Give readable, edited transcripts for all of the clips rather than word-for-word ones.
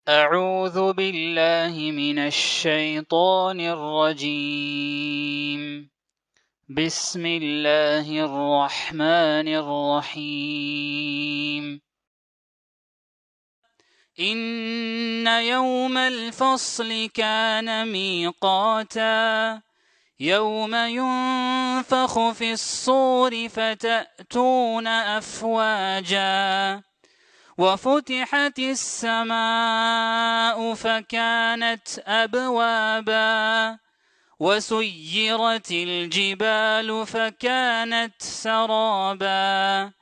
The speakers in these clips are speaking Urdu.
أعوذ بالله من الشيطان الرجيم بسم الله الرحمن الرحيم إن يوم الفصل كان ميقاتا يوم ينفخ في الصور فتأتون أفواجا وفتحت السماء فكانت أبوابا وسيرت الجبال فكانت سرابا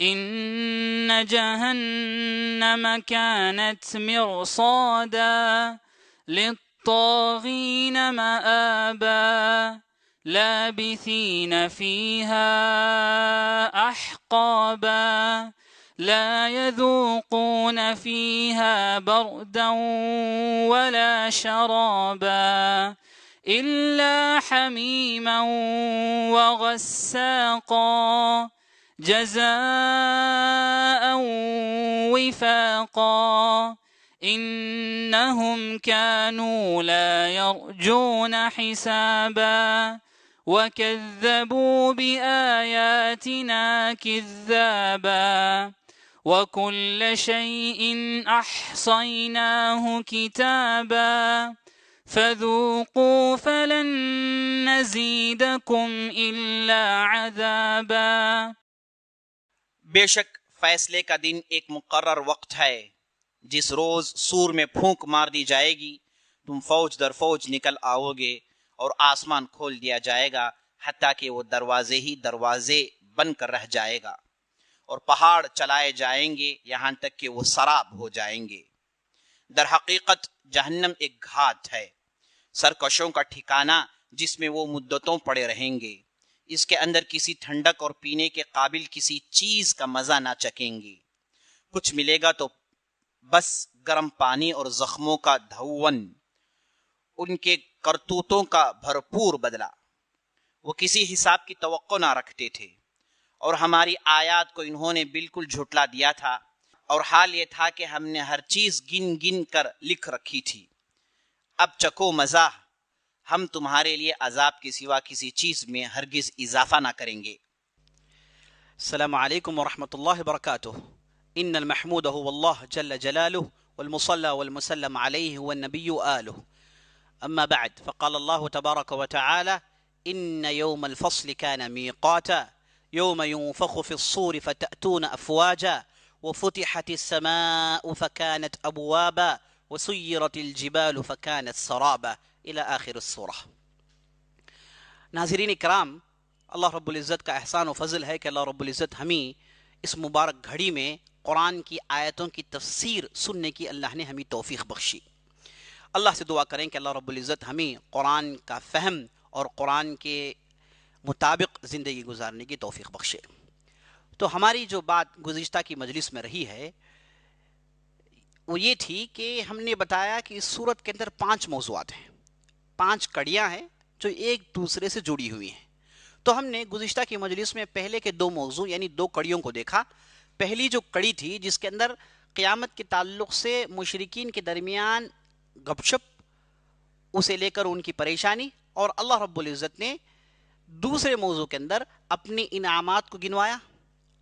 إن جهنم كانت مرصادا للطاغين مآبا لابثين فيها أحقابا لا يذوقون فيها بردا ولا شرابا إلا حميما وغساقا جزاء وفاقا إنهم كانوا لا يرجون حسابا وكذبوا بآياتنا كذابا وكل شيء أحصيناه كتابا فذوقوا فلن نزيدكم إلا عذابا۔ بے شک فیصلے کا دن ایک مقرر وقت ہے جس روز سور میں پھونک مار دی جائے گی، تم فوج در فوج نکل آؤ گے اور آسمان کھول دیا جائے گا حتیٰ کہ وہ دروازے ہی دروازے بن کر رہ جائے گا، اور پہاڑ چلائے جائیں گے یہاں تک کہ وہ سراب ہو جائیں گے۔ در حقیقت جہنم ایک گھات ہے، سرکشوں کا ٹھکانہ جس میں وہ مدتوں پڑے رہیں گے۔ اس کے اندر کسی ٹھنڈک اور پینے کے قابل کسی چیز کا مزہ نہ چکیں گے، کچھ ملے گا تو بس گرم پانی اور زخموں کا دھون، ان کے کرتوتوں کا بھرپور بدلہ۔ وہ کسی حساب کی توقع نہ رکھتے تھے اور ہماری آیات کو انہوں نے بالکل جھٹلا دیا تھا، اور حال یہ تھا کہ ہم نے ہر چیز گن گن کر لکھ رکھی تھی۔ اب چکو مزہ، ہم تمہارے لیے عذاب کے سوا کسی چیز میں ہرگز اضافہ نہ کریں گے۔ السلام علیکم ورحمۃ اللہ وبرکاتہ۔ ان المحمود هو اللہ جل جلالہ والمصلى والمسلم علیہ والنبی آلہ، اما بعد فقال اللہ تبارک وتعالى ان يوم الفصل كان ميقاتا يوم ينفخ في الصور فتأتون أفواجا وفتحت السماء فكانت أبوابا وسيرت الجبال فكانت سرابا الى آخر السورہ۔ ناظرین کرام، اللہ رب العزت کا احسان و فضل ہے کہ اللہ رب العزت ہمیں اس مبارک گھڑی میں قرآن کی آیتوں کی تفسیر سننے کی اللہ نے ہمیں توفیق بخشی۔ اللہ سے دعا کریں کہ اللہ رب العزت ہمیں قرآن کا فہم اور قرآن کے مطابق زندگی گزارنے کی توفیق بخشے۔ تو ہماری جو بات گزشتہ کی مجلس میں رہی ہے وہ یہ تھی کہ ہم نے بتایا کہ اس سورت کے اندر 5 موضوعات ہیں، 5 کڑیاں ہیں جو ایک دوسرے سے جڑی ہوئی ہیں۔ تو ہم نے گزشتہ کی مجلس میں پہلے کے 2 موضوع یعنی 2 کڑیوں کو دیکھا۔ پہلی جو کڑی تھی جس کے اندر قیامت کے تعلق سے مشرکین کے درمیان گپ شپ، اسے لے کر ان کی پریشانی، اور اللہ رب العزت نے دوسرے موضوع کے اندر اپنے انعامات کو گنوایا۔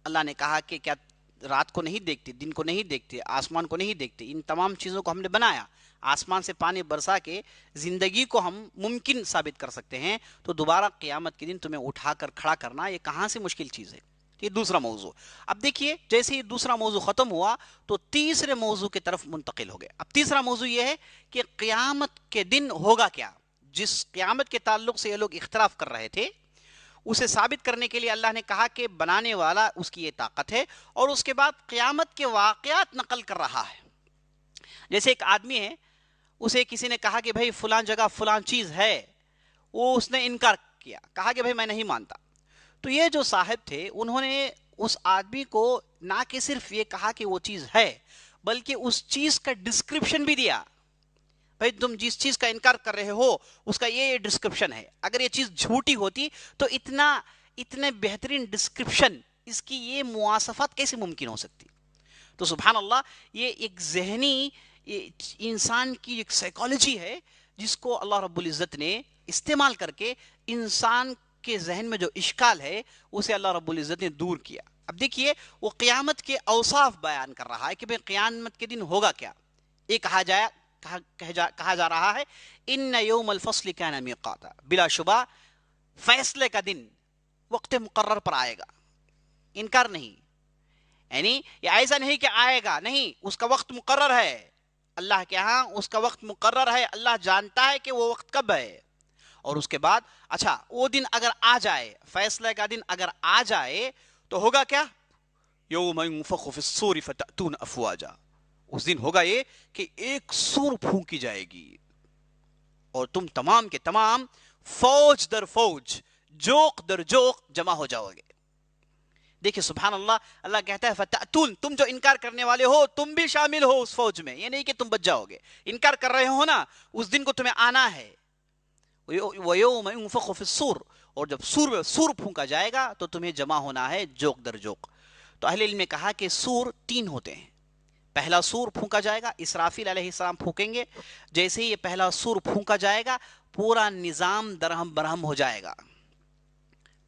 اللہ نے کہا کہ کیا رات کو نہیں دیکھتے، دن کو نہیں دیکھتے، آسمان کو نہیں دیکھتے، ان تمام چیزوں کو ہم نے بنایا، آسمان سے پانی برسا کے زندگی کو ہم ممکن ثابت کر سکتے ہیں، تو دوبارہ قیامت کے دن تمہیں اٹھا کر کھڑا کرنا یہ کہاں سے مشکل چیز ہے؟ یہ دوسرا موضوع۔ اب دیکھیے جیسے یہ دوسرا موضوع ختم ہوا تو تیسرے موضوع کی طرف منتقل ہو گئے۔ اب تیسرا موضوع یہ ہے کہ قیامت کے دن ہوگا کیا؟ جس قیامت کے تعلق سے یہ لوگ اختلاف کر رہے تھے اسے ثابت کرنے کے لیے اللہ نے کہا کہ بنانے والا اس کی یہ طاقت ہے، اور اس کے بعد قیامت کے واقعات نقل کر رہا ہے۔ جیسے ایک آدمی ہے، اسے کسی نے کہا کہ بھائی فلان جگہ فلان چیز ہے، وہ اس نے انکار کیا، کہا کہ بھائی میں نہیں مانتا۔ تو یہ جو صاحب تھے انہوں نے اس آدمی کو نہ کہ صرف یہ کہا کہ وہ چیز ہے بلکہ اس چیز کا ڈسکرپشن بھی دیا۔ بھائی تم جس چیز کا انکار کر رہے ہو اس کا یہ ڈسکرپشن ہے، اگر یہ چیز جھوٹی ہوتی تو اتنے بہترین ڈسکرپشن، اس کی یہ مواصفات کیسے ممکن ہو سکتی؟ تو سبحان اللہ، یہ ایک ذہنی یہ انسان کی ایک سائیکالوجی ہے جس کو اللہ رب العزت نے استعمال کر کے انسان کے ذہن میں جو اشکال ہے اسے اللہ رب العزت نے دور کیا. اب دیکھیے وہ قیامت کے اوصاف بیان کر رہا ہے کہ بھئی قیامت کے دن ہوگا کیا. یہ کہا جا رہا ہے ان یوم الفصل کان میقاتا، بلا شبہ فیصلے کا دن وقت مقرر پر آئے گا. انکار نہیں، یعنی یہ ایسا نہیں کہ آئے گا، نہیں، اس کا وقت مقرر ہے. اللہ کے ہاں اس کا وقت مقرر ہے. اللہ جانتا ہے کہ وہ وقت کب ہے. اور اس کے بعد اچھا وہ دن اگر آ جائے، فیصلے کا دن اگر آ جائے تو ہوگا کیا؟ یوم ينفخ فی الصور فتأتون افواجا. اس دن ہوگا یہ کہ ایک سور پھونکی جائے گی اور تم تمام کے تمام فوج در فوج، جوق در جوق جمع ہو جاؤ گے. دیکھیں سبحان اللہ، اللہ کہتا ہے فتأتون، تم جو انکار کرنے والے ہو تم بھی شامل ہو اس فوج میں. یہ نہیں کہ تم بچ جاؤ گے، انکار کر رہے ہو نا، اس دن کو تمہیں آنا ہے. وَيَوْمَ يُنفَخُ فِي الصُّورِ، اور جب سور پھونکا جائے گا تو تمہیں جمع ہونا ہے جوق در جوق. تو اہل علم نے کہا کہ سور 3 ہوتے ہیں. پہلا سور پھونکا جائے گا، اسرافیل علیہ السلام پھونکیں گے. جیسے ہی یہ پہلا سور پھونکا جائے گا پورا نظام درہم برہم ہو جائے گا.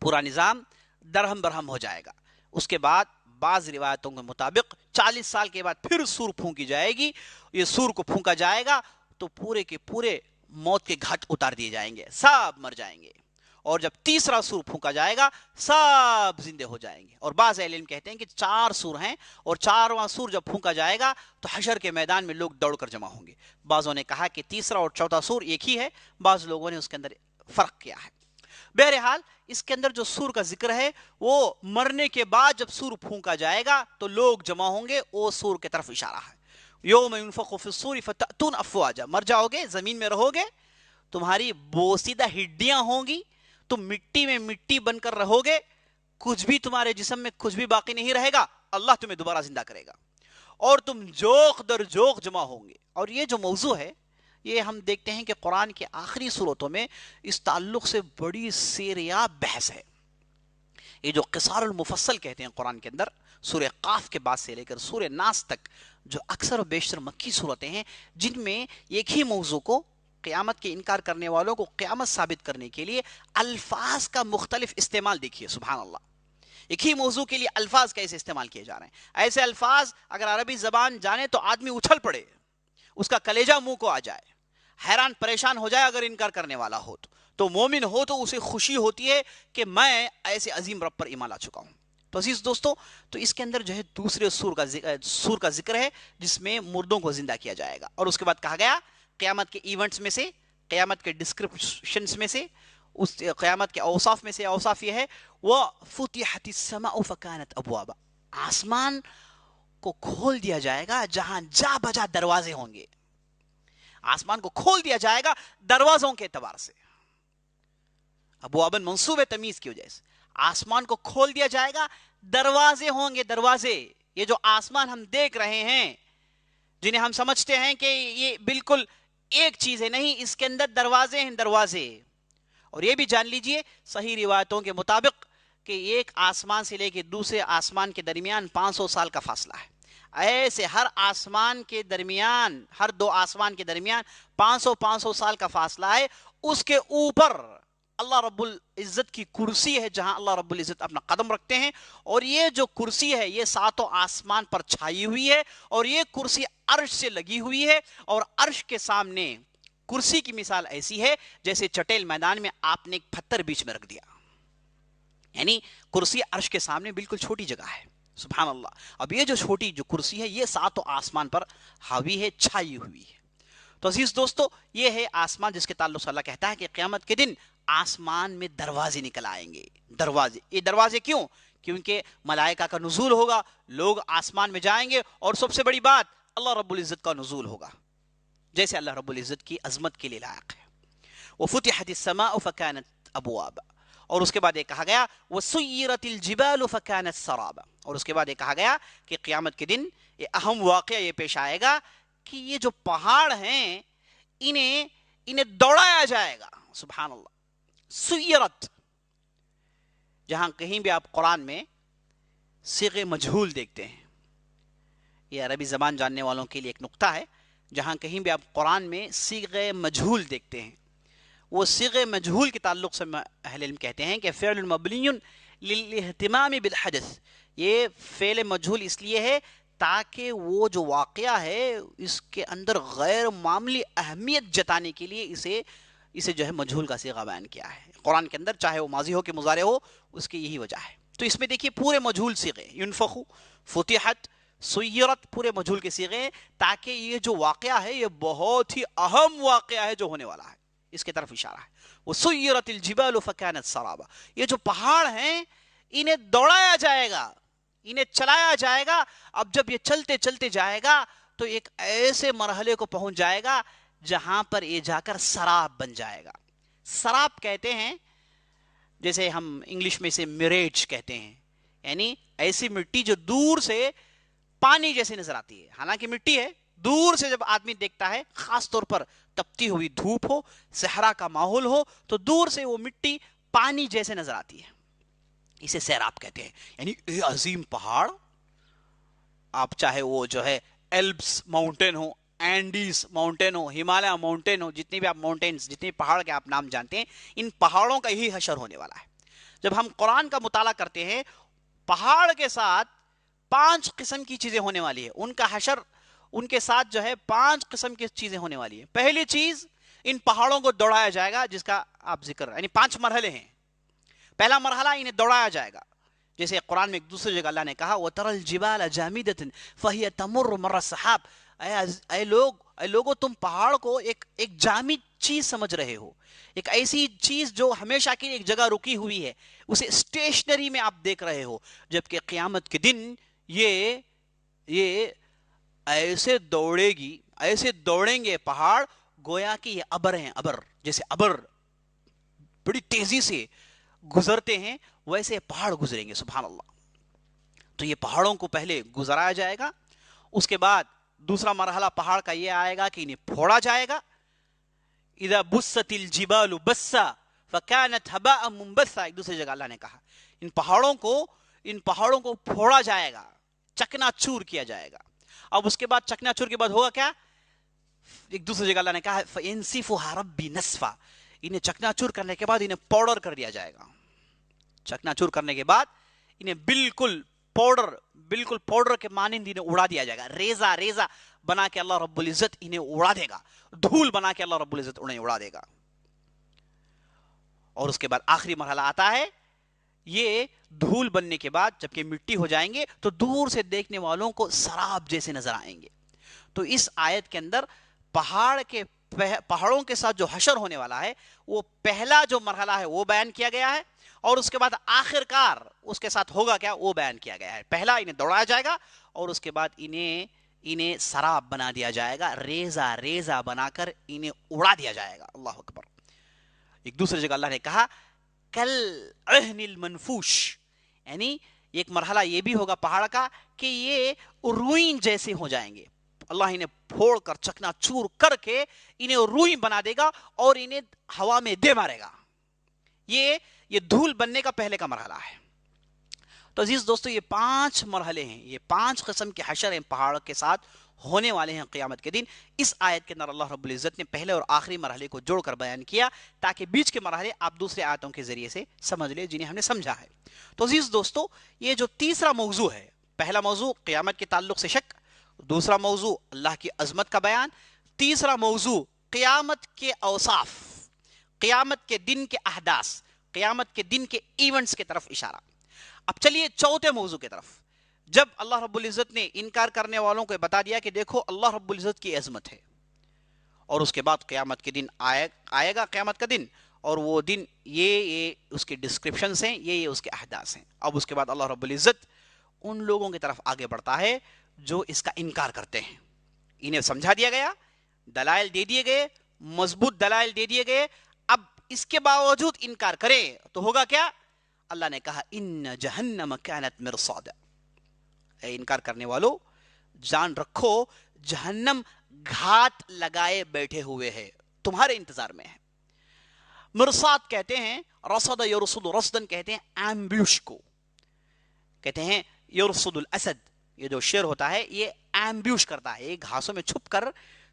پورا نظام درہم برہم ہو جائے گا. اس کے بعد بعض روایتوں کے مطابق 40 سال کے بعد پھر سور پھونکی جائے گی. یہ سور کو پھونکا جائے گا تو پورے کے پورے موت کے گھاٹ اتار دیے جائیں گے، سب مر جائیں گے. اور جب تیسرا سور پھونکا جائے گا سب زندے ہو جائیں گے. اور بعض اہل علم کہتے ہیں کہ 4 سور ہیں، اور 4واں سور جب پھونکا جائے گا تو حشر کے میدان میں لوگ دوڑ کر جمع ہوں گے. بعضوں نے کہا کہ تیسرا اور چوتھا سور ایک ہی ہے، بعض لوگوں نے اس کے اندر فرق کیا ہے. بہرحال اس کے اندر جو سور کا ذکر ہے وہ مرنے کے بعد جب سور پھونکا جائے گا تو لوگ جمع ہوں گے، وہ سور کی طرف اشارہ ہے. یوم ينفخ فی الصور فتأتون افواجا. مر جاؤ گے، زمین میں رہو گے، تمہاری بوسیدہ ہڈیاں ہوں گی، تم مٹی میں مٹی بن کر رہو گے، کچھ بھی تمہارے جسم میں کچھ بھی باقی نہیں رہے گا. اللہ تمہیں دوبارہ زندہ کرے گا اور تم جوق در جوق جمع ہوں گے. اور یہ جو موضوع ہے یہ ہم دیکھتے ہیں کہ قرآن کے آخری صورتوں میں اس تعلق سے بڑی سیریاب بحث ہے. یہ جو قصار المفصل کہتے ہیں قرآن کے اندر، سورہ قاف کے بعد سے لے کر سورہ ناس تک، جو اکثر و بیشتر مکی صورتیں ہیں جن میں ایک ہی موضوع کو، قیامت کے انکار کرنے والوں کو قیامت ثابت کرنے کے لیے الفاظ کا مختلف استعمال. دیکھیے سبحان اللہ، ایک ہی موضوع کے لیے الفاظ کیسے استعمال کیے جا رہے ہیں. ایسے الفاظ اگر عربی زبان جانے تو آدمی اچھل پڑے، اس کا کلیجہ منہ کو آ جائے، حیران پریشان ہو جائے. اگر انکار کرنے والا ہو تو مومن ہو تو اسے خوشی ہوتی ہے کہ میں ایسے عظیم رب پر ایمان لا چکا ہوں. تو عزیز دوستو، تو اس کے اندر جو ہے دوسرے سور کا ذکر ہے جس میں مردوں کو زندہ کیا جائے گا. اور اس کے بعد کہا گیا قیامت کے ایونٹس میں سے، قیامت کے ڈسکرپشنز میں سے، اس قیامت کے اوصاف میں سے اوصاف یہ ہے وَفُتِحَتِ السَّمَاءُ فَكَانَتْ أَبْوَابًا. آسمان کو کھول دیا جائے گا جہاں جا بجا دروازے ہوں گے. آسمان کو کھول دیا جائے گا دروازوں کے اعتبار سے. ابواباً منصوب تمیز کی وجہ سے آسمان کو کھول دیا جائے گا، دروازے ہوں گے. دروازے، یہ جو آسمان ہم دیکھ رہے ہیں جنہیں ہم سمجھتے ہیں کہ یہ بالکل ایک چیز ہے، نہیں، اس کے اندر دروازے ہیں، دروازے. اور یہ بھی جان لیجئے صحیح روایتوں کے مطابق کہ ایک آسمان سے لے کے دوسرے آسمان کے درمیان 500 سال کا فاصلہ ہے. ایسے ہر آسمان کے درمیان، ہر 2 آسمان کے درمیان 500 سال کا فاصلہ ہے. اس کے اوپر اللہ رب العزت کی کرسی ہے جہاں اللہ رب العزت اپنا قدم رکھتے ہیں. اور یہ جو کرسی ہے یہ 7 آسمان پر چھائی ہوئی ہے، اور یہ کرسی عرش سے لگی ہوئی ہے. اور عرش کے سامنے کرسی کی مثال ایسی ہے جیسے چٹیل میدان میں آپ نے ایک پتھر بیچ میں رکھ دیا، یعنی کرسی عرش کے سامنے بالکل چھوٹی جگہ ہے. سبحان اللہ. اب یہ جو چھوٹی جو کرسی ہے یہ 7 آسمان پر حاوی ہے، چھائی ہوئی ہے. تو عزیز دوستو، یہ ہے آسمان جس کے تعلق سے اللہ کہتا ہے کہ قیامت کے دن آسمان میں دروازے نکل آئیں گے. دروازے، یہ دروازے کیوں؟ کیونکہ ملائکہ کا نزول ہوگا، لوگ آسمان میں جائیں گے، اور سب سے بڑی بات اللہ رب العزت کا نزول ہوگا جیسے اللہ رب العزت کی عظمت کے لیے لائق ہے. وَفُتِحَتِ السَّمَاءُ فَكَانَتْ أَبْوَابًا. اور اس کے بعد یہ کہا گیا وَسُيِّرَتِ الْجِبَالُ فَكَانَتْ سَرَابًا. اور اس کے بعد یہ کہا گیا کہ قیامت کے دن یہ اہم واقعہ یہ پیش آئے گا کہ یہ جو پہاڑ ہیں انہیں دوڑایا جائے گا. سبحان اللہ. سُيِّرت، جہاں کہیں بھی آپ قرآن میں صیغہ مجہول دیکھتے ہیں، یہ عربی زبان جاننے والوں کے لیے ایک نقطہ ہے. جہاں کہیں بھی آپ قرآن میں صیغہ مجہول دیکھتے ہیں، وہ صیغہ مجہول کے تعلق سے اہل علم کہتے ہیں کہ فعل مبنی للاہتمام بالحدث، یہ فعل مجہول اس لیے ہے تاکہ وہ جو واقعہ ہے اس کے اندر غیر معمولی اہمیت جتانے کے لیے اسے جو ہے مجہول کا صیغہ بیان کیا ہے قرآن کے اندر، چاہے وہ ماضی ہو کہ مضارع ہو، اس کی یہی وجہ ہے۔ تو اس میں دیکھیے پورے مجہول صیغے، ینفخ، فتحت، سیرت، پورے مجہول کے صیغے، تاکہ یہ جو واقعہ ہے یہ بہت ہی اہم واقعہ ہے جو ہونے والا ہے، اس کی طرف اشارہ ہے۔ وَسُيِّرَتِ الْجِبَالُ فَكَانَتْ سَرَابًا، یہ جو پہاڑ ہیں انہیں دوڑایا جائے گا، انہیں چلایا جائے گا۔ اب جب یہ چلتے چلتے جائے گا تو ایک ایسے مرحلے کو پہنچ جائے گا جہاں پر یہ جا کر سراب بن جائے گا۔ سراب کہتے ہیں، جیسے ہم انگلش میں اسے میریج کہتے ہیں، یعنی ایسی مٹی جو دور سے پانی جیسے نظر آتی ہے، حالانکہ مٹی ہے، دور سے جب آدمی دیکھتا ہے، خاص طور پر تپتی ہوئی دھوپ ہو، صحرا کا ماحول ہو، تو دور سے وہ مٹی پانی جیسے نظر آتی ہے، اسے سیراب کہتے ہیں۔ یعنی یہ عظیم پہاڑ، آپ چاہے وہ جو ہے ایلپس ماؤنٹین ہو، اینڈیز ماؤنٹین ہو، ہمالیہ ماؤنٹین ہو، جتنی بھی آپ ماؤنٹینز، جتنے پہاڑ کے آپ نام جانتے ہیں، ان پہاڑوں کا یہی حشر ہونے والا ہے۔ جب ہم قرآن کا مطالعہ کرتے ہیں، پہاڑ کے ساتھ 5 قسم کی چیزیں ہونے والی ہے، ان کا حشر ان کے ساتھ جو ہے 5 قسم کی چیزیں ہونے والی ہے۔ پہلی چیز، ان پہاڑوں کو دوڑایا جائے گا، جس کا آپ ذکر، یعنی 5 مرحلے ہیں۔ پہلا مرحلہ انہیں دوڑایا جائے گا، جیسے قرآن میں ایک دوسری جگہ اللہ نے کہا وَتَرَى الْجِبَالَ جَامِدَةً فَهِيَ تَمُرُّ مَرَّ السَّحَابِ، اے لوگو تم پہاڑ کو ایک جامد چیز سمجھ رہے ہو، ایک ایسی چیز جو ہمیشہ کی ایک جگہ رکی ہوئی ہے، اسے اسٹیشنری میں آپ دیکھ رہے ہو، جبکہ قیامت کے دن یہ ایسے دوڑے گی، ایسے دوڑیں گے پہاڑ گویا کہ یہ ابر ہیں، ابر، جیسے ابر بڑی تیزی سے گزرتے ہیں ویسے پہاڑ گزریں گے، سبحان اللہ۔ تو یہ پہاڑوں کو پہلے گزرایا جائے گا، اس کے بعد دوسرا مرحلہ پہاڑ کا یہ آئے گا کہ انہیں پھوڑا جائے گا۔ اذا بست الجبال بسا فكانت هباء منبثا، ایک دوسری جگہ اللہ نے کہا ان پہاڑوں کو پھوڑا جائے گا، چکنا چور کیا جائے گا۔ اب اس کے بعد چکنا چور کے بعد ہوگا کیا؟ ایک دوسری جگہ اللہ نے کہا فَيَنْسِفُهَا رَبِّي نَسْفًا، انہیں چکنا چور کرنے کے بعد انہیں پاؤڈر کر دیا جائے گا۔ چکنا چور کرنے کے بعد انہیں بالکل پاؤڈر کے مانند انہیں اڑا دیا جائے گا، ریزہ بنا کے اللہ رب العزت انہیں اڑا دے گا، دھول بنا کے اللہ رب العزت انہیں اڑا دے گا۔ اور اس کے بعد آخری مرحلہ آتا ہے، یہ دھول بننے کے بعد جبکہ مٹی ہو جائیں گے تو دور سے دیکھنے والوں کو سراب جیسے نظر آئیں گے۔ تو اس آیت کے اندر پہاڑوں کے ساتھ جو حشر ہونے والا ہے، وہ پہلا جو مرحلہ ہے وہ بیان کیا گیا ہے، اور اس کے بعد آخر کار اس کے ساتھ ہوگا کیا وہ بیان کیا گیا ہے۔ پہلا انہیں دوڑایا جائے گا، اور اس کے بعد انہیں سراب بنا دیا جائے گا، ریزہ بنا کر انہیں اڑا دیا جائے گا۔ اللہ اکبر۔ ایک دوسری جگہ اللہ نے کہا کل عہن المنفوش، یعنی ایک مرحلہ یہ بھی ہوگا پہاڑ کا کہ یہ روئیں جیسے ہو جائیں گے، اللہ انہیں پھوڑ کر چکنا چور کر کے انہیں روئیں بنا دے گا اور انہیں ہوا میں دے مارے گا۔ یہ دھول بننے کا پہلے کا مرحلہ ہے۔ تو عزیز دوستو، یہ 5 مرحلے ہیں، یہ 5 قسم کے حشر ہیں پہاڑ کے ساتھ ہونے والے ہیں قیامت کے دن۔ اس آیت کے اندر اللہ رب العزت نے پہلے اور آخری مرحلے کو جوڑ کر بیان کیا تاکہ بیچ کے مرحلے آپ دوسرے آیتوں کے ذریعے سے سمجھ لیں جنہیں ہم نے سمجھا ہے۔ تو عزیز دوستو، یہ جو تیسرا موضوع ہے، پہلا موضوع قیامت کے تعلق سے شک، دوسرا موضوع اللہ کی عظمت کا بیان، تیسرا موضوع قیامت کے اوصاف، قیامت کے دن کے احداث، قیامت کے دن کے ایونٹس کی طرف اشارہ۔ اب چلیے چوتھے موضوع کی طرف۔ جب اللہ رب العزت نے انکار کرنے والوں کو بتا دیا کہ دیکھو اللہ رب العزت کی عظمت ہے، اور اس کے بعد قیامت کے دن آئے گا قیامت کا دن، اور وہ دن یہ اس کے ڈسکرپشنز ہیں، یہ اس کے احداث ہیں۔ اب اس کے بعد اللہ رب العزت ان لوگوں کی طرف آگے بڑھتا ہے جو اس کا انکار کرتے ہیں۔ انہیں سمجھا دیا گیا، دلائل دے دیے گئے، مضبوط دلائل دے دیے گئے، اب اس کے باوجود انکار کرے تو ہوگا کیا؟ اللہ نے کہا ان جہنم کانت مرصادا، اے انکار کرنے والو جان رکھو جہنم گھات لگائے بیٹھے ہوئے ہے، تمہارے انتظار میں ہے۔ مرصاد کہتے ہیں، رصد یرصد رصدن کہتے ہیں ایمبیوش کو، کہتے ہیں یرصد الاسد، یہ جو شیر ہوتا ہے یہ ایمبیوش کرتا ہے، یہ گھاسوں میں چھپ کر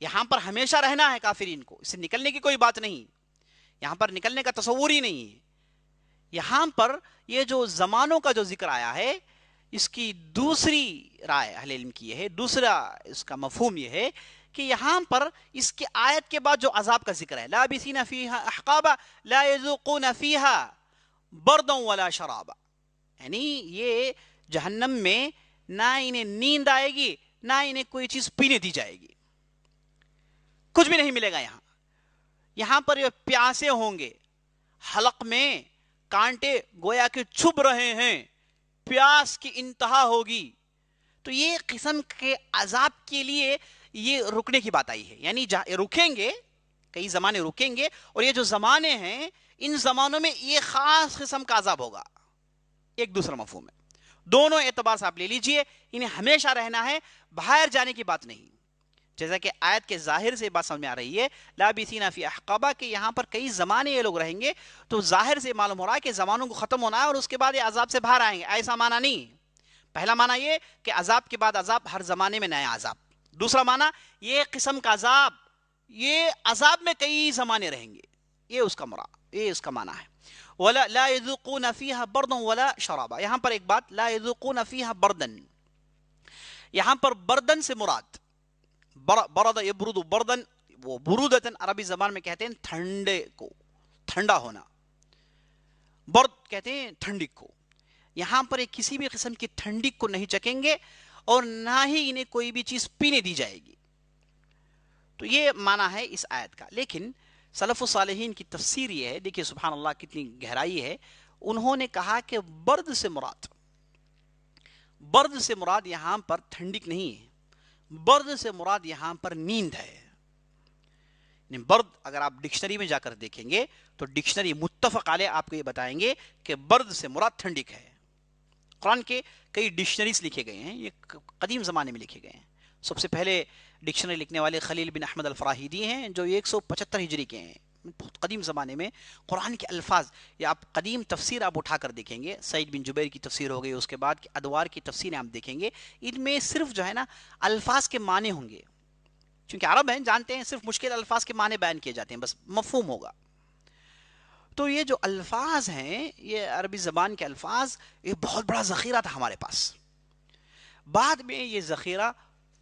یہاں پر ہمیشہ رہنا ہے کافرین کو، اس سے نکلنے کی کوئی بات نہیں، یہاں پر نکلنے کا تصور ہی نہیں ہے۔ یہاں پر یہ جو زمانوں کا جو ذکر آیا ہے، اس کی دوسری رائے اہل علم کی یہ ہے، دوسرا اس کا مفہوم یہ ہے کہ یہاں پر اس کی آیت کے بعد جو عذاب کا ذکر ہے، لابثین فیہا احقابا لا یذوقون فیہا بردا ولا شرابا، یعنی یہ جہنم میں نہ انہیں نیند آئے گی نہ انہیں کوئی چیز پینے دی جائے گی، کچھ بھی نہیں ملے گا۔ یہاں پر یہ پیاسے ہوں گے، حلق میں کانٹے گویا کہ چھپ رہے ہیں، پیاس کی انتہا ہوگی۔ تو یہ قسم کے عذاب کے لیے یہ رکنے کی بات آئی ہے، یعنی رکیں گے، کئی زمانے رکیں گے، اور یہ جو زمانے ہیں ان زمانوں میں یہ خاص قسم کا عذاب ہوگا۔ ایک دوسرا مفہوم ہے، دونوں اعتبار سے آپ لے لیجئے، انہیں ہمیشہ رہنا ہے، باہر جانے کی بات نہیں۔ جیسا کہ آیت کے ظاہر سے بات سمجھ میں آ رہی ہے، لابثین فی احقابا، کہ یہاں پر کئی زمانے یہ لوگ رہیں گے، تو ظاہر سے معلوم ہو رہا ہے کہ زمانوں کو ختم ہونا ہے اور اس کے بعد یہ عذاب سے باہر آئیں گے، ایسا معنی نہیں۔ پہلا معنی یہ کہ عذاب کے بعد عذاب، ہر زمانے میں نیا عذاب۔ دوسرا معنی یہ قسم کا عذاب، یہ عذاب میں کئی زمانے رہیں گے، یہ اس کا مراد، یہ اس کا معنی ہے۔ ولا لا يذوقون فيها بردا ولا شرابا، یہاں پر ایک بات، لا يذوقون فيها بردن، یہاں پر بردن سے مراد برد یبرد بردن، وہ برودتن عربی زبان میں کہتے ہیں ٹھنڈے کو، ٹھنڈا ہونا، برد کہتے ہیں ٹھنڈی کو۔ یہاں پر ایک کسی بھی قسم کی ٹھنڈی کو نہیں چکیں گے اور نہ ہی انہیں کوئی بھی چیز پینے دی جائے گی۔ تو یہ معنی ہے اس آیت کا۔ لیکن سلف و صالحین کی تفسیر یہ ہے، دیکھیے سبحان اللہ کتنی گہرائی ہے، انہوں نے کہا کہ برد سے مراد یہاں پر ٹھنڈک نہیں ہے، برد سے مراد یہاں پر نیند ہے۔ برد اگر آپ ڈکشنری میں جا کر دیکھیں گے تو ڈکشنری متفق علیہ آپ کو یہ بتائیں گے کہ برد سے مراد ٹھنڈک ہے۔ قرآن کے کئی ڈکشنریز لکھے گئے ہیں، یہ قدیم زمانے میں لکھے گئے ہیں۔ سب سے پہلے ڈکشنری لکھنے والے خلیل بن احمد الفراہیدی ہیں، جو 175 ہجری کے ہیں، بہت قدیم زمانے میں قرآن کے الفاظ، یا آپ قدیم تفسیر آپ اٹھا کر دیکھیں گے، سعید بن جبیر کی تفسیر ہو گئی، اس کے بعد ادوار کی تفسیریں آپ دیکھیں گے، ان میں صرف جو ہے نا الفاظ کے معنی ہوں گے، چونکہ عرب ہیں جانتے ہیں صرف مشکل الفاظ کے معنی بیان کیے جاتے ہیں، بس مفہوم ہوگا۔ تو یہ جو الفاظ ہیں، یہ عربی زبان کے الفاظ، یہ بہت بڑا ذخیرہ تھا ہمارے پاس، بعد میں یہ ذخیرہ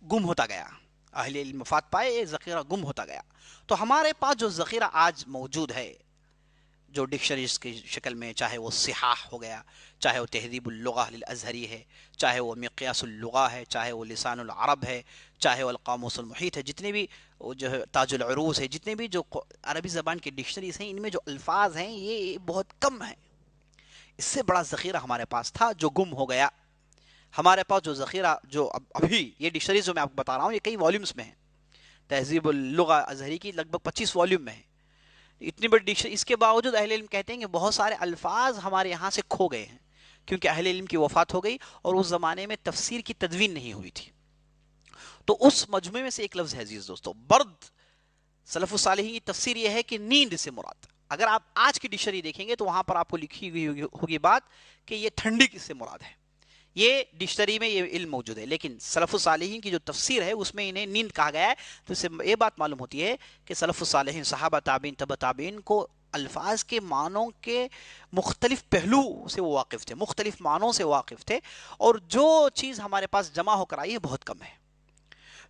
گم ہوتا گیا، اہل علم مفاد پائے، یہ ذخیرہ گم ہوتا گیا۔ تو ہمارے پاس جو ذخیرہ آج موجود ہے، جو ڈکشنریز کی شکل میں، چاہے وہ صحاح ہو گیا، چاہے وہ تہذیب اللغہ للازہری ہے، چاہے وہ مقیاس اللغہ ہے، چاہے وہ لسان العرب ہے، چاہے وہ القاموس المحیط ہے، جتنے بھی جو ہے تاج العروض ہے، جتنے بھی جو عربی زبان کی ڈکشنریز ہیں، ان میں جو الفاظ ہیں یہ بہت کم ہیں۔ اس سے بڑا ذخیرہ ہمارے پاس تھا جو گم ہو گیا۔ ہمارے پاس جو ذخیرہ، جو ابھی یہ ڈکشنریز جو میں آپ کو بتا رہا ہوں، یہ کئی والیومز میں ہیں، تہذیب اللغہ ازہری کی لگ بھگ 25 والیوم میں ہے، اتنی بڑی ڈکشنری۔ اس کے باوجود اہل علم کہتے ہیں کہ بہت سارے الفاظ ہمارے یہاں سے کھو گئے ہیں، کیونکہ اہل علم کی وفات ہو گئی اور اس زمانے میں تفسیر کی تدوین نہیں ہوئی تھی۔ تو اس مجموعے میں سے ایک لفظ ہے عزیز دوستو، برد۔ سلف الصالحین کی تفسیر یہ ہے کہ نیند سے مراد۔ اگر آپ آج کی ڈکشنری دیکھیں گے تو وہاں پر آپ کو لکھی ہوئی ہوگی بات کہ یہ ٹھنڈی سے مراد ہے، یہ ڈکشنری میں یہ علم موجود ہے، لیکن سلف الصالحین کی جو تفسیر ہے اس میں انہیں نیند کہا گیا ہے۔ تو اس سے یہ بات معلوم ہوتی ہے کہ سلف الصالحین، صحابہ، تابعین، تبع تابعین کو الفاظ کے معنوں کے مختلف پہلو سے وہ واقف تھے، مختلف معنوں سے واقف تھے، اور جو چیز ہمارے پاس جمع ہو کر آئی ہے بہت کم ہے۔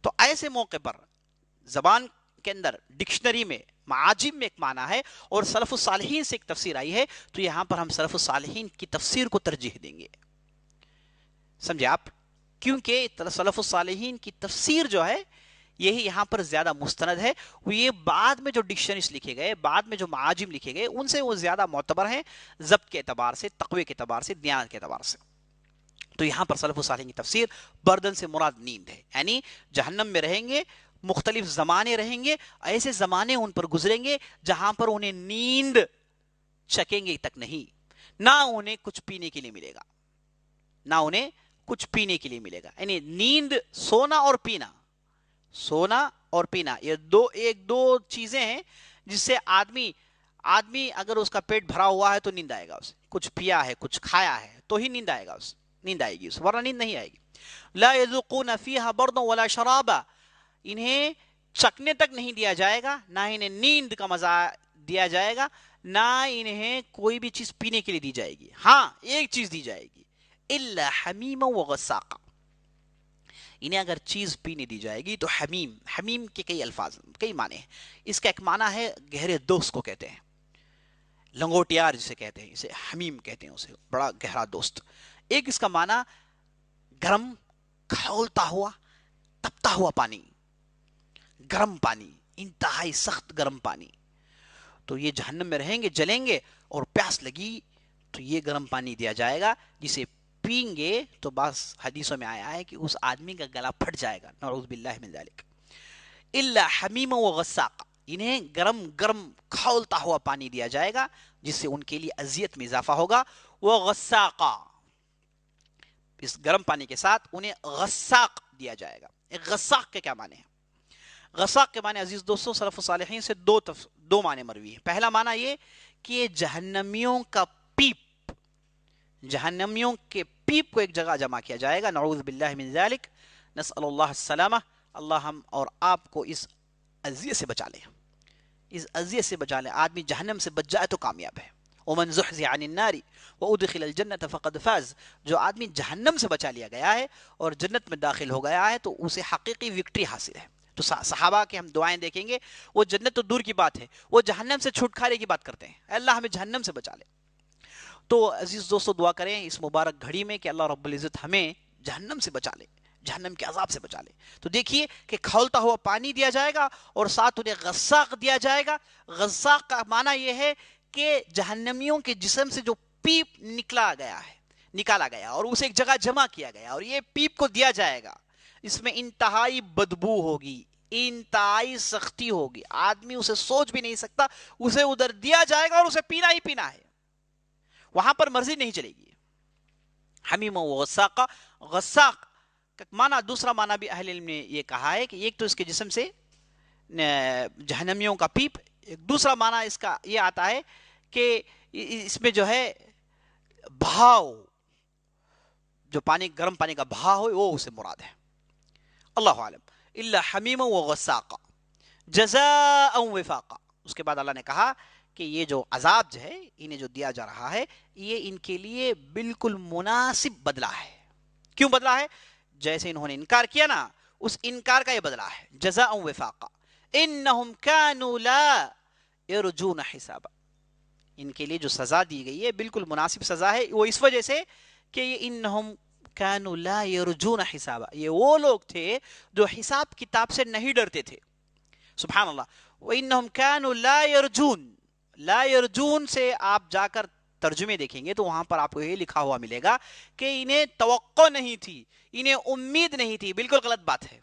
تو ایسے موقع پر زبان کے اندر ڈکشنری میں معاجم میں ایک معنی ہے اور سلف الصالحین سے ایک تفسیر آئی ہے، تو یہاں پر ہم سلف الصالحین کی تفسیر کو ترجیح دیں گے، سمجھے آپ، کیونکہ سلف الصالحین کی تفسیر جو ہے یہی یہاں پر زیادہ مستند ہے، وہ یہ بعد میں جو ڈکشنریز لکھے گئے، بعد میں جو معاجم لکھے گئے، ان سے وہ زیادہ معتبر ہیں ضبط کے اعتبار سے، تقوی کے اعتبار سے، دیانت کے اعتبار سے۔ تو یہاں پر سلف الصالحین کی تفسیر بردن سے مراد نیند ہے، یعنی جہنم میں رہیں گے، مختلف زمانے رہیں گے، ایسے زمانے ان پر گزریں گے جہاں پر انہیں نیند چکیں گے تک نہیں، نہ انہیں کچھ پینے کے لیے ملے گا، نہ انہیں کچھ پینے کے لیے ملے گا۔ یعنی نیند، سونا اور پینا، سونا اور پینا، یہ دو چیزیں ہیں جس سے آدمی اگر اس کا پیٹ بھرا ہوا ہے تو نیند آئے گا، اسے کچھ پیا ہے، کچھ کھایا ہے تو ہی نیند آئے گا، نیند آئے گی اسے، ورنہ نیند نہیں آئے گی۔ لا یذوقون فیہا بردا ولا شرابا، انہیں چکنے تک نہیں دیا جائے گا، نہ انہیں نیند کا مزہ دیا جائے گا، نہ انہیں کوئی بھی چیز پینے کے لیے دی جائے گی. ہاں ایک چیز دی جائے گی، الا حمیما وغساقا. انہیں اگر چیز پینے دی جائے گی تو حمیم، حمیم کے کئی الفاظ، کئی معنی ہیں. اس کا ایک معنی ہے گہرے دوست کو کہتے ہیں، لنگوٹیار جسے کہتے ہیں، اسے حمیم کہتے ہیں، اسے بڑا گہرا دوست. ایک اس کا معنی گرم، کھولتا ہوا، تپتا ہوا پانی، گرم پانی، انتہائی سخت گرم پانی. تو یہ جہنم میں رہیں گے، جلیں گے، اور پیاس لگی تو یہ گرم پانی دیا جائے گا، جسے پئیں گے تو بعض حدیثوں میں آیا ہے کہ اس آدمی کا گلا پھٹ جائے گا، نعوذ باللہ من ذالک. الا حمیما وغساقا، انہیں گرم گرم کھولتا ہوا پانی دیا جائے گا جس سے ان کے لیے اذیت میں اضافہ ہوگا. وغساقا، اس گرم پانی کے ساتھ انہیں غساق دیا جائے گا. ایک غساق کے کیا معنی ہے؟ غساق کے معنی عزیز دوستوں سلف و صالحین سے دو معنی مروی ہیں. پہلا معنی یہ کہ یہ جہنمیوں کا پیپ، جہنمیوں کے پیپ کو ایک جگہ جمع کیا جائے گا، نعوذ باللہ من ذالک، نسأل اللہ السلامہ. اللہ ہم اور آپ کو اس اذیت سے بچا لے، اس اذیت سے بچا لے. آدمی جہنم سے بچ جائے تو کامیاب ہے. ومن زحزح عن النار وادخل الجنة فقد فاز. جو آدمی جہنم سے بچا لیا گیا ہے اور جنت میں داخل ہو گیا ہے تو اسے حقیقی وکٹری حاصل ہے. تو صحابہ کے ہم دعائیں دیکھیں گے، وہ جنت تو دور کی بات ہے، وہ جہنم سے چھٹکارے کی بات کرتے ہیں، اللہ ہمیں جہنم سے بچا لے. تو عزیز دوستو دعا کریں اس مبارک گھڑی میں کہ اللہ رب العزت ہمیں جہنم سے بچا لے، جہنم کے عذاب سے بچا لے. تو دیکھیے کہ کھولتا ہوا پانی دیا جائے گا اور ساتھ انہیں غساق دیا جائے گا. غساق کا معنی یہ ہے کہ جہنمیوں کے جسم سے جو پیپ نکالا گیا اور اسے ایک جگہ جمع کیا گیا اور یہ پیپ کو دیا جائے گا. اس میں انتہائی بدبو ہوگی، انتہائی سختی ہوگی، آدمی اسے سوچ بھی نہیں سکتا. اسے ادھر دیا جائے گا اور اسے پینا ہی پینا ہے، وہاں پر مرضی نہیں چلے گی. حمیم و غساقہ، غساق کا معنی دوسرا معنی بھی اہل علم نے یہ کہا ہے کہ ایک تو اس کے جسم سے جہنمیوں کا پیپ، ایک دوسرا معنی اس کا یہ آتا ہے کہ اس میں جو ہے بہاؤ، جو پانی، گرم پانی کا بہاؤ ہو، وہ اسے مراد ہے. اللہ عالم. الا حمیم و غساقا جزاء وفاقا. اس کے بعد اللہ نے کہا کہ یہ جو عذاب جو ہے انہیں جو دیا جا رہا ہے یہ ان کے لیے بالکل مناسب بدلہ ہے. کیوں بدلہ ہے؟ جیسے انہوں نے انکار کیا نا، اس انکار کا یہ بدلہ ہے. جزاء وفاقا انہم کانوا لا یرجون حسابا. ان کے لیے جو سزا دی گئی ہے بالکل مناسب سزا ہے. وہ اس وجہ سے کہ یہ انہم کانوا لا یرجون حسابا، یہ وہ لوگ تھے جو حساب کتاب سے نہیں ڈرتے تھے. سبحان اللہ. وَإِنَّهُمْ كَانُوا لَا يَرْجُونَ، لا یرجون سے آپ جا کر ترجمے دیکھیں گے تو وہاں پر آپ کو یہ لکھا ہوا ملے گا کہ انہیں توقع نہیں تھی، انہیں امید نہیں تھی. بالکل غلط بات ہے.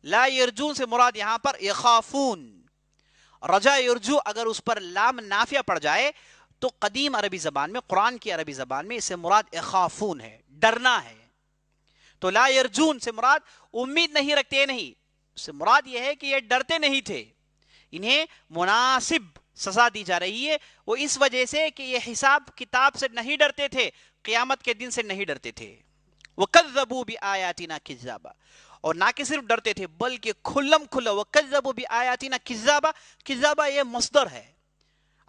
لا یرجون سے مراد یہاں پر یخافون. رجا یرجو اگر اس پر لام نافیہ پڑ جائے تو قدیم عربی زبان میں، قرآن کی عربی زبان میں، اس سے مراد یخافون ہے، ڈرنا ہے. تو لا یرجون سے مراد امید نہیں رکھتے نہیں، اس سے مراد یہ ہے کہ یہ ڈرتے نہیں تھے. انہیں مناسب سزا دی جا رہی ہے، وہ اس وجہ سے کہ یہ حساب کتاب سے نہیں ڈرتے تھے، قیامت کے دن سے نہیں ڈرتے تھے. وَكَذَّبُوا بِآيَاتِنَا كِذَّابًا، اور نہ کہ صرف ڈرتے تھے بلکہ کھلم کھلا. وَكَذَّبُوا بِآيَاتِنَا كِذَّابًا، كِذَّابًا یہ مصدر ہے،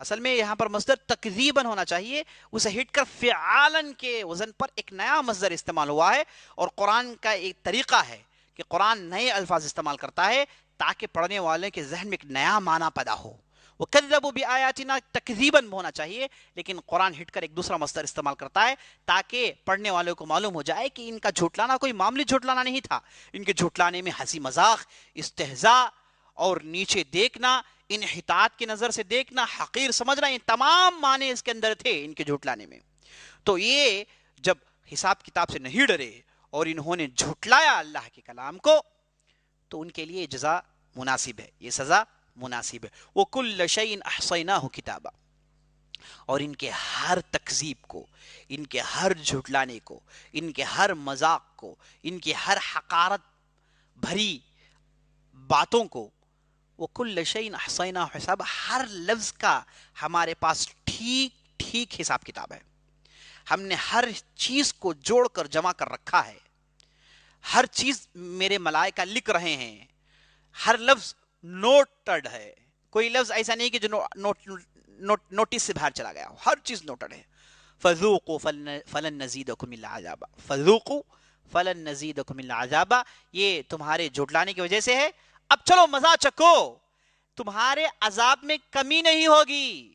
اصل میں یہاں پر مصدر تکذیباً ہونا چاہیے، اسے ہٹ کر فعالن کے وزن پر ایک نیا مصدر استعمال ہوا ہے. اور قرآن کا ایک طریقہ ہے کہ قرآن نئے الفاظ استعمال کرتا ہے تاکہ پڑھنے والے کے ذہن میں ایک نیا معنی پیدا ہو. وَكَذَّبُوا بِآيَاتِنَا تکذیباً ہونا چاہیے، لیکن قرآن ہٹ کر ایک دوسرا مصدر استعمال کرتا ہے تاکہ پڑھنے والوں کو معلوم ہو جائے کہ ان کا جھوٹلانا کوئی معمولی جھوٹلانا نہیں تھا. ان کے جھوٹلانے میں ہنسی مذاق، استہزاء اور نیچے دیکھنا، انحطاط کی نظر سے دیکھنا، حقیر سمجھنا، یہ تمام معنی اس کے اندر تھے ان کے جھوٹلانے میں. تو یہ جب حساب کتاب سے نہیں ڈرے اور انہوں نے جھوٹلایا اللہ کے کلام کو تو ان کے لیے جزا مناسب ہے، یہ سزا مناسب ہے. وَكُلَّ شَيْءٍ أَحْصَيْنَاهُ كِتَابًا، اور ان کے ہر تکذیب کو، ان کے ہر جھٹلانے کو، ان کے ہر مذاق کو، ان کی ہر حقارت بھری باتوں کو، وَكُلَّ شَيْءٍ أَحْصَيْنَاهُ حِسَابًا، ہر لفظ کا ہمارے پاس ٹھیک ٹھیک حساب کتاب ہے. ہم نے ہر چیز کو جوڑ کر جمع کر رکھا ہے، ہر چیز میرے ملائکہ لکھ رہے ہیں، ہر لفظ نوٹڈ ہے. کوئی لفظ ایسا نہیں کہ جو نوٹس سے باہر چلا گیا ہو, ہر چیز نوٹڈ ہے. فذوقوا فلن نزیدکم الا عذابا, فذوقوا فلن نزیدکم الا عذابا, یہ تمہارے جھٹلانے کی وجہ سے ہے, اب چلو مزہ چکھو, تمہارے عذاب میں کمی نہیں ہوگی.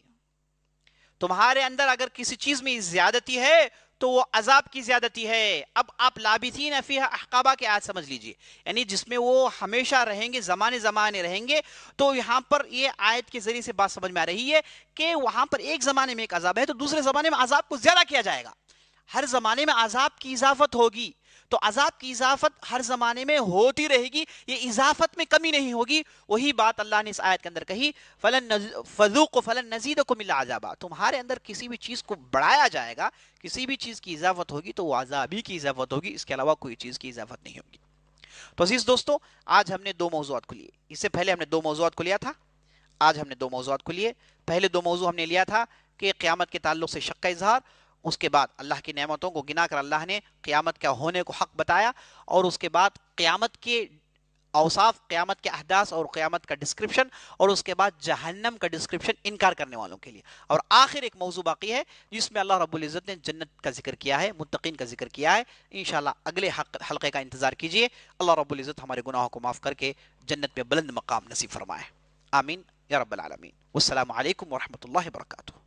تمہارے اندر اگر کسی چیز میں زیادتی ہے تو وہ عذاب کی زیادتی ہے. اب آپ لابثین فیہا احقابا کے آیت سمجھ لیجئے, یعنی جس میں وہ ہمیشہ رہیں گے, زمانے رہیں گے. تو یہاں پر یہ آیت کے ذریعے سے بات سمجھ میں آ رہی ہے کہ وہاں پر ایک زمانے میں ایک عذاب ہے تو دوسرے زمانے میں عذاب کو زیادہ کیا جائے گا. ہر زمانے میں عذاب کی اضافت ہوگی, تو عذاب کی اضافت ہر زمانے میں ہوتی رہے گی, یہ اضافت میں کمی نہیں ہوگی. وہی بات اللہ نے اس آیت کے اندر کہی, فذوقوا فلن نزیدکم الا عذابا. تمہارے اندر کسی بھی چیز کو بڑھایا جائے گا, کسی بھی چیز کی اضافت ہوگی تو وہ عذاب ہی کی اضافت ہوگی, اس کے علاوہ کوئی چیز کی اضافت نہیں ہوگی. تو عزیز دوستو, آج ہم نے دو موضوعات کو لیے. اس سے پہلے ہم نے دو موضوعات کو لیا تھا, آج ہم نے دو موضوعات کو لیے. پہلے دو موضوع ہم نے لیا تھا کہ قیامت کے تعلق سے شک کا اظہار, اس کے بعد اللہ کی نعمتوں کو گنا کر اللہ نے قیامت کا ہونے کو حق بتایا, اور اس کے بعد قیامت کے اوصاف, قیامت کے احداث اور قیامت کا ڈسکرپشن, اور اس کے بعد جہنم کا ڈسکرپشن انکار کرنے والوں کے لیے. اور آخر ایک موضوع باقی ہے جس میں اللہ رب العزت نے جنت کا ذکر کیا ہے, متقین کا ذکر کیا ہے. انشاءاللہ اگلے حلقے کا انتظار کیجئے. اللہ رب العزت ہمارے گناہوں کو معاف کر کے جنت میں بلند مقام نصیب فرمائے. آمین یا رب العالمین. والسلام علیکم ورحمۃ اللہ وبرکاتہ.